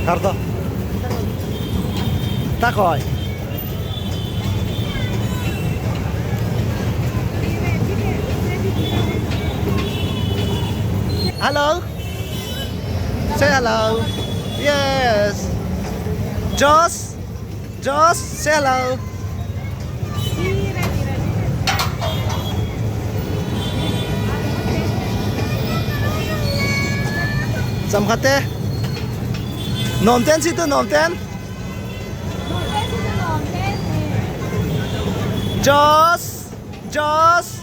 Karto. Takoy. Hello. Say hello. Yes. Joss. Joss, say hello. Samkate. Nomten situ nomten. Joss. Joss.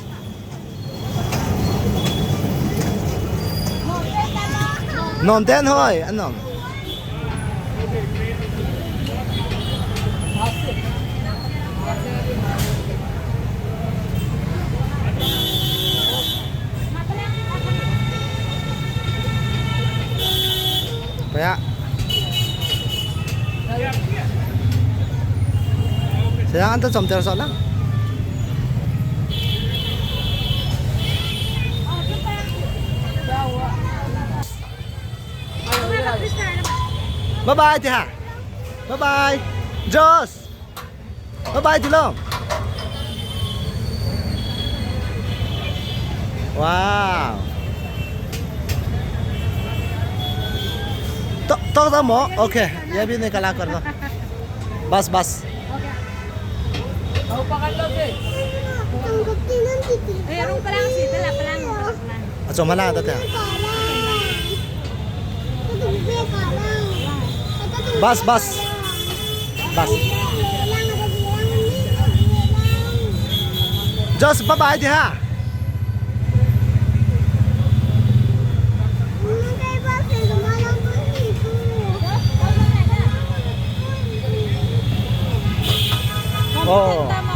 Nomten hoy, anong? Kaya saya antar somter solang. Bye bye Tiha. Bye bye. Joss. Bye bye Tilong. Wow. तो mo? Okay. ये भी निकला कर दो. बस बस. Mau pakan lo deh. Mayroon pa lang sita la pa lang. अच्छा मला आता त्या. बस बस. बस. Just bye bye Tiha. Oh.